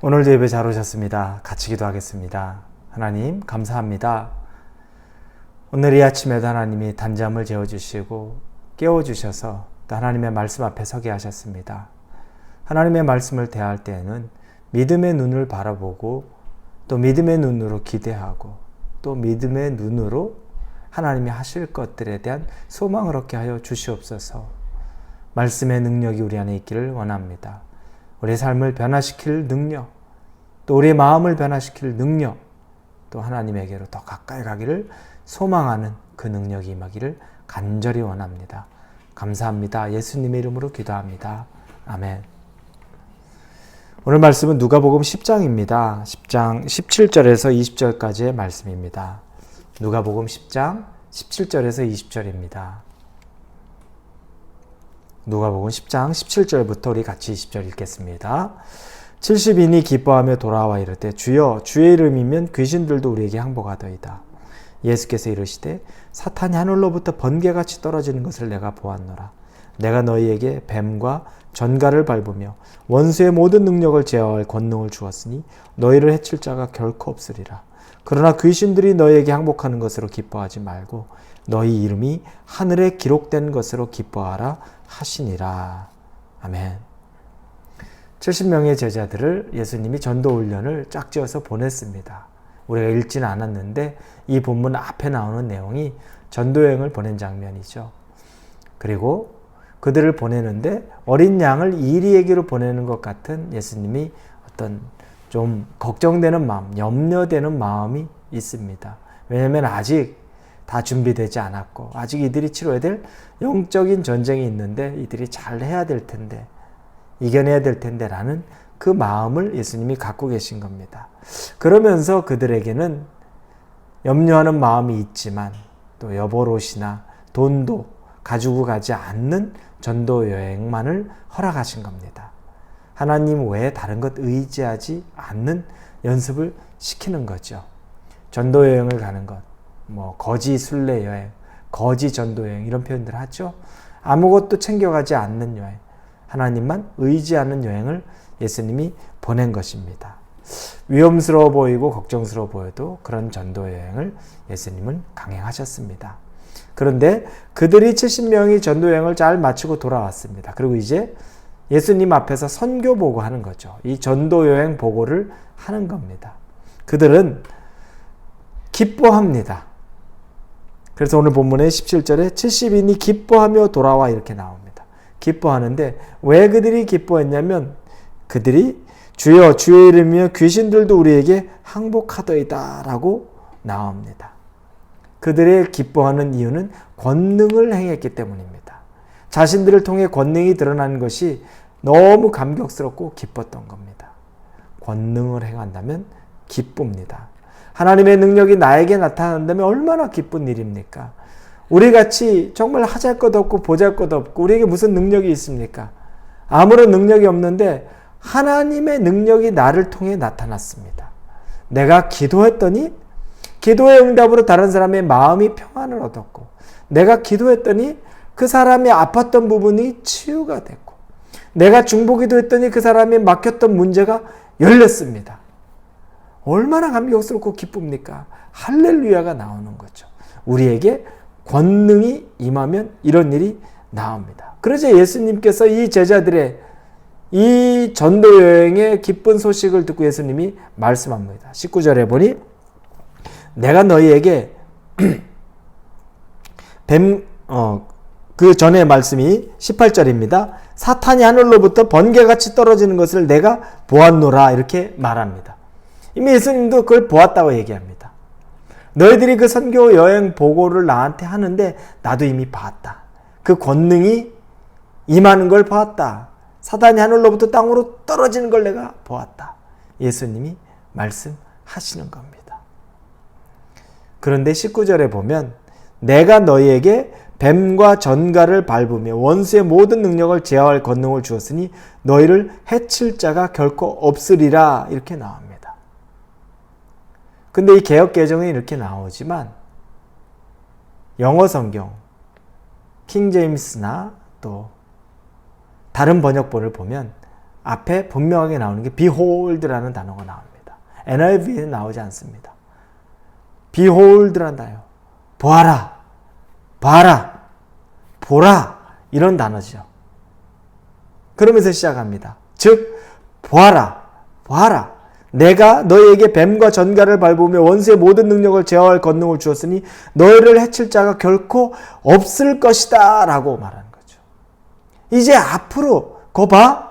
오늘도 예배 잘 오셨습니다. 같이 기도하겠습니다. 하나님 감사합니다. 오늘 이 아침에도 하나님이 단잠을 재워주시고 깨워주셔서 또 하나님의 말씀 앞에 서게 하셨습니다. 하나님의 말씀을 대할 때에는 믿음의 눈을 바라보고 또 믿음의 눈으로 기대하고 또 믿음의 눈으로 하나님이 하실 것들에 대한 소망을 얻게 하여 주시옵소서. 말씀의 능력이 우리 안에 있기를 원합니다. 우리의 삶을 변화시킬 능력, 또 우리의 마음을 변화시킬 능력, 또 하나님에게로 더 가까이 가기를 소망하는 그 능력이 임하기를 간절히 원합니다. 감사합니다. 예수님의 이름으로 기도합니다. 아멘. 오늘 말씀은 누가복음 10장입니다. 10장 17절에서 20절까지의 말씀입니다. 누가복음 10장 17절에서 20절입니다. 누가복음 10장 17절부터 우리 같이 20절 읽겠습니다. 70인이 기뻐하며 돌아와 이르되 주여 주의 이름이면 귀신들도 우리에게 항복하더이다. 예수께서 이르시되 사탄이 하늘로부터 번개같이 떨어지는 것을 내가 보았노라. 내가 너희에게 뱀과 전갈을 밟으며 원수의 모든 능력을 제어할 권능을 주었으니 너희를 해칠 자가 결코 없으리라. 그러나 귀신들이 너희에게 항복하는 것으로 기뻐하지 말고 너희 이름이 하늘에 기록된 것으로 기뻐하라 하시니라. 아멘. 70명의 제자들을 예수님이 전도 훈련을 짝지어서 보냈습니다. 우리가 읽지는 않았는데 이 본문 앞에 나오는 내용이 전도여행을 보낸 장면이죠. 그리고 그들을 보내는데 어린 양을 이리에게로 보내는 것 같은 예수님이 어떤 좀 걱정되는 마음, 염려되는 마음이 있습니다. 왜냐하면 아직 다 준비되지 않았고 아직 이들이 치러야 될 영적인 전쟁이 있는데 이들이 잘 해야 될 텐데 이겨내야 될 텐데 라는 그 마음을 예수님이 갖고 계신 겁니다. 그러면서 그들에게는 염려하는 마음이 있지만 또 여벌옷이나 돈도 가지고 가지 않는 전도 여행만을 허락하신 겁니다. 하나님 외에 다른 것 의지하지 않는 연습을 시키는 거죠. 전도 여행을 가는 것, 거지 순례 여행, 거지 전도 여행 이런 표현들 하죠. 아무것도 챙겨가지 않는 여행, 하나님만 의지하는 여행을 예수님이 보낸 것입니다. 위험스러워 보이고 걱정스러워 보여도 그런 전도 여행을 예수님은 강행하셨습니다. 그런데 그들이 70명이 전도 여행을 잘 마치고 돌아왔습니다. 그리고 이제 예수님 앞에서 선교 보고하는 거죠. 이 전도 여행 보고를 하는 겁니다. 그들은 기뻐합니다. 그래서 오늘 본문의 17절에 70인이 기뻐하며 돌아와 이렇게 나옵니다. 기뻐하는데 왜 그들이 기뻐했냐면 그들이 주여 주의 이름이며 귀신들도 우리에게 항복하더이다 라고 나옵니다. 그들의 기뻐하는 이유는 권능을 행했기 때문입니다. 자신들을 통해 권능이 드러난 것이 너무 감격스럽고 기뻤던 겁니다. 권능을 행한다면 기쁩니다. 하나님의 능력이 나에게 나타난다면 얼마나 기쁜 일입니까? 우리같이 정말 하잘 것 없고 보잘 것 없고 우리에게 무슨 능력이 있습니까? 아무런 능력이 없는데 하나님의 능력이 나를 통해 나타났습니다. 내가 기도했더니 기도의 응답으로 다른 사람의 마음이 평안을 얻었고 내가 기도했더니 그 사람이 아팠던 부분이 치유가 됐고 내가 중보기도 했더니 그 사람이 막혔던 문제가 열렸습니다. 얼마나 감격스럽고 기쁩니까? 할렐루야가 나오는 거죠. 우리에게 권능이 임하면 이런 일이 나옵니다. 그래서 예수님께서 이 제자들의 이 전도 여행의 기쁜 소식을 듣고 예수님이 말씀합니다. 19절에 보니 내가 너희에게 그 전에 말씀이 18절입니다. 사탄이 하늘로부터 번개같이 떨어지는 것을 내가 보았노라 이렇게 말합니다. 이미 예수님도 그걸 보았다고 얘기합니다. 너희들이 그 선교 여행 보고를 나한테 하는데 나도 이미 봤다. 그 권능이 임하는 걸 보았다. 사탄이 하늘로부터 땅으로 떨어지는 걸 내가 보았다. 예수님이 말씀하시는 겁니다. 그런데 19절에 보면 내가 너희에게 뱀과 전갈을 밟으며 원수의 모든 능력을 제어할 권능을 주었으니 너희를 해칠 자가 결코 없으리라 이렇게 나옵니다. 근데 이 개역 개정에 이렇게 나오지만 영어 성경 킹 제임스나 또 다른 번역본을 보면 앞에 분명하게 나오는 게 behold라는 단어가 나옵니다. NIV에 나오지 않습니다. behold라는 단어. 보아라, 봐라, 보라 이런 단어죠. 그러면서 시작합니다. 즉 보아라, 보아라. 내가 너희에게 뱀과 전갈을 밟으며 원수의 모든 능력을 제어할 권능을 주었으니 너희를 해칠 자가 결코 없을 것이다 라고 말하는 거죠. 이제 앞으로 거 봐.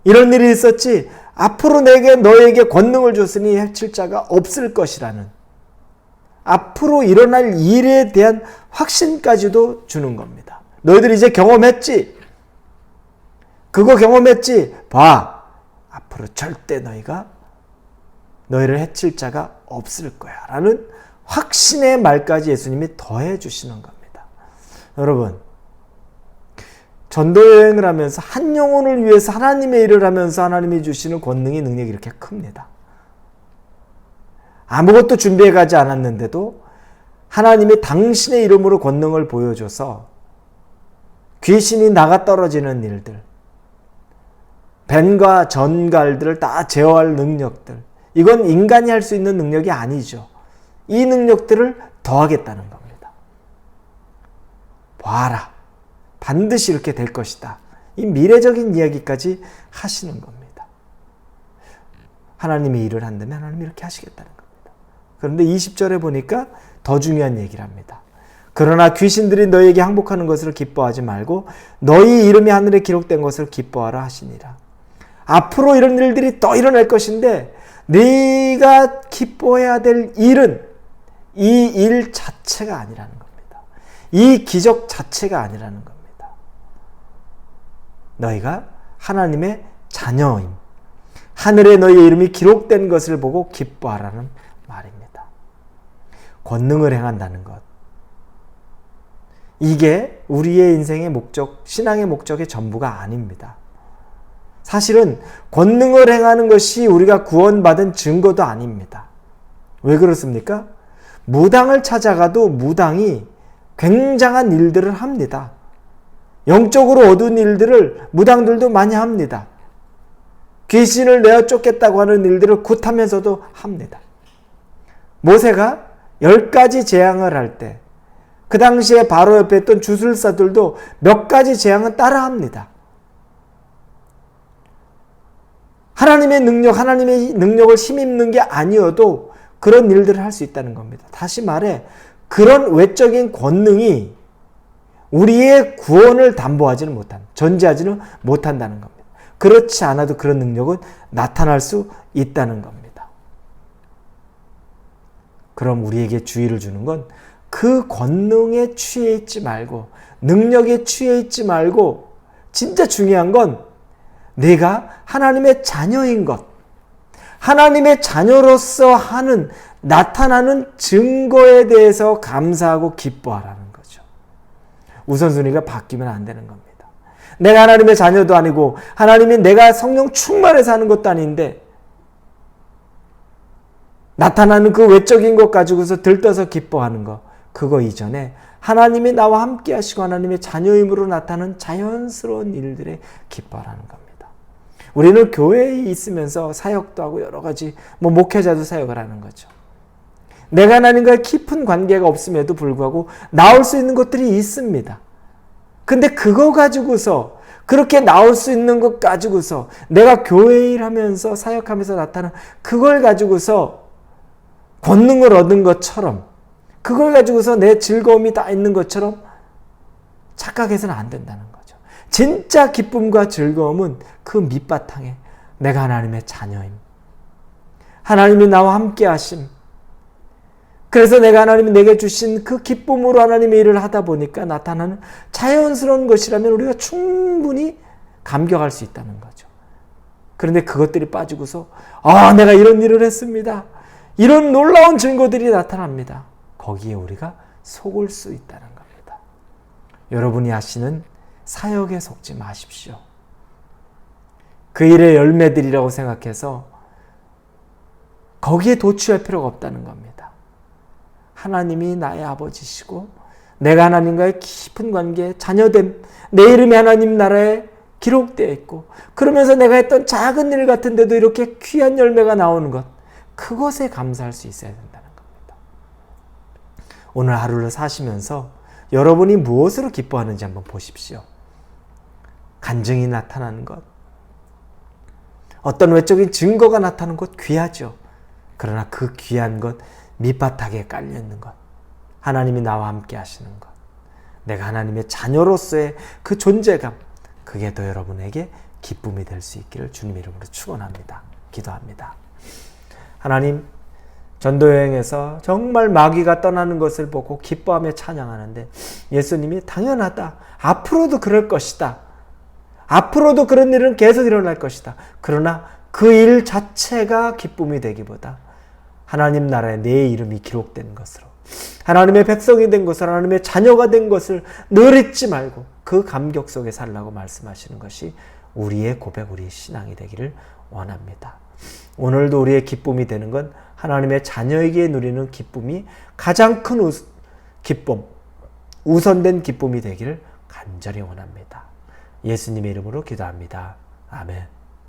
이런 일이 있었지. 앞으로 너희에게 권능을 줬으니 해칠 자가 없을 것이라는 앞으로 일어날 일에 대한 확신까지도 주는 겁니다. 너희들 이제 경험했지? 그거 경험했지? 봐. 앞으로 절대 너희를 해칠 자가 없을 거야 라는 확신의 말까지 예수님이 더해 주시는 겁니다. 여러분, 전도여행을 하면서 한 영혼을 위해서 하나님의 일을 하면서 하나님이 주시는 권능이 능력이 이렇게 큽니다. 아무것도 준비해 가지 않았는데도 하나님이 당신의 이름으로 권능을 보여줘서 귀신이 나가 떨어지는 일들, 뱀과 전갈들을 다 제어할 능력들, 이건 인간이 할 수 있는 능력이 아니죠. 이 능력들을 더하겠다는 겁니다. 봐라. 반드시 이렇게 될 것이다. 이 미래적인 이야기까지 하시는 겁니다. 하나님이 일을 한다면 하나님이 이렇게 하시겠다는 겁니다. 그런데 20절에 보니까 더 중요한 얘기를 합니다. 그러나 귀신들이 너희에게 항복하는 것을 기뻐하지 말고 너희 이름이 하늘에 기록된 것을 기뻐하라 하시니라. 앞으로 이런 일들이 또 일어날 것인데 네가 기뻐해야 될 일은 이 일 자체가 아니라는 겁니다. 이 기적 자체가 아니라는 겁니다. 너희가 하나님의 자녀임, 하늘에 너희의 이름이 기록된 것을 보고 기뻐하라는 말입니다. 권능을 행한다는 것, 이게 우리의 인생의 목적, 신앙의 목적의 전부가 아닙니다. 사실은 권능을 행하는 것이 우리가 구원받은 증거도 아닙니다. 왜 그렇습니까? 무당을 찾아가도 무당이 굉장한 일들을 합니다. 영적으로 어두운 일들을 무당들도 많이 합니다. 귀신을 내어 쫓겠다고 하는 일들을 굿하면서도 합니다. 모세가 10가지 재앙을 할 때 그 당시에 바로 옆에 있던 주술사들도 몇 가지 재앙은 따라합니다. 하나님의 능력을 힘입는 게 아니어도 그런 일들을 할 수 있다는 겁니다. 다시 말해, 그런 외적인 권능이 우리의 구원을 담보하지는 전제하지는 못한다는 겁니다. 그렇지 않아도 그런 능력은 나타날 수 있다는 겁니다. 그럼 우리에게 주의를 주는 건 그 권능에 취해 있지 말고, 능력에 취해 있지 말고, 진짜 중요한 건 내가 하나님의 자녀인 것, 하나님의 자녀로서 나타나는 증거에 대해서 감사하고 기뻐하라는 거죠. 우선순위가 바뀌면 안 되는 겁니다. 내가 하나님의 자녀도 아니고 하나님이 내가 성령 충만해서 하는 것도 아닌데 나타나는 그 외적인 것 가지고서 들떠서 기뻐하는 것, 그거 이전에 하나님이 나와 함께 하시고 하나님의 자녀임으로 나타나는 자연스러운 일들에 기뻐하라는 겁니다. 우리는 교회에 있으면서 사역도 하고 여러 가지 목회자도 사역을 하는 거죠. 내가 하나님과의 깊은 관계가 없음에도 불구하고 나올 수 있는 것들이 있습니다. 근데 그거 가지고서, 그렇게 나올 수 있는 것 가지고서 내가 교회 일하면서 사역하면서 나타나는 그걸 가지고서 권능을 얻은 것처럼, 그걸 가지고서 내 즐거움이 다 있는 것처럼 착각해서는 안 된다는 거죠. 진짜 기쁨과 즐거움은 그 밑바탕에 내가 하나님의 자녀임, 하나님이 나와 함께 하심, 그래서 내가 하나님이 내게 주신 그 기쁨으로 하나님의 일을 하다 보니까 나타나는 자연스러운 것이라면 우리가 충분히 감격할 수 있다는 거죠. 그런데 그것들이 빠지고서 내가 이런 일을 했습니다, 이런 놀라운 증거들이 나타납니다. 거기에 우리가 속을 수 있다는 겁니다. 여러분이 하시는 사역에 속지 마십시오. 그 일의 열매들이라고 생각해서 거기에 도취할 필요가 없다는 겁니다. 하나님이 나의 아버지시고 내가 하나님과의 깊은 관계, 자녀됨, 내 이름이 하나님 나라의 기록되어 있고 그러면서 내가 했던 작은 일 같은데도 이렇게 귀한 열매가 나오는 것, 그것에 감사할 수 있어야 된다는 겁니다. 오늘 하루를 사시면서 여러분이 무엇으로 기뻐하는지 한번 보십시오. 간증이 나타나는 것, 어떤 외적인 증거가 나타나는 것 귀하죠. 그러나 그 귀한 것 밑바닥에 깔려있는 것, 하나님이 나와 함께 하시는 것, 내가 하나님의 자녀로서의 그 존재감, 그게 더 여러분에게 기쁨이 될 수 있기를 주님 이름으로 축원합니다. 기도합니다. 하나님, 전도여행에서 정말 마귀가 떠나는 것을 보고 기뻐하며 찬양하는데 예수님이 당연하다, 앞으로도 그럴 것이다, 앞으로도 그런 일은 계속 일어날 것이다. 그러나 그 일 자체가 기쁨이 되기보다 하나님 나라에 내 이름이 기록된 것으로, 하나님의 백성이 된 것을, 하나님의 자녀가 된 것을 늘 잊지 말고 그 감격 속에 살라고 말씀하시는 것이 우리의 고백, 우리의 신앙이 되기를 원합니다. 오늘도 우리의 기쁨이 되는 건 하나님의 자녀에게 누리는 기쁨이 가장 큰 기쁨, 우선된 기쁨이 되기를 간절히 원합니다. 예수님의 이름으로 기도합니다. 아멘.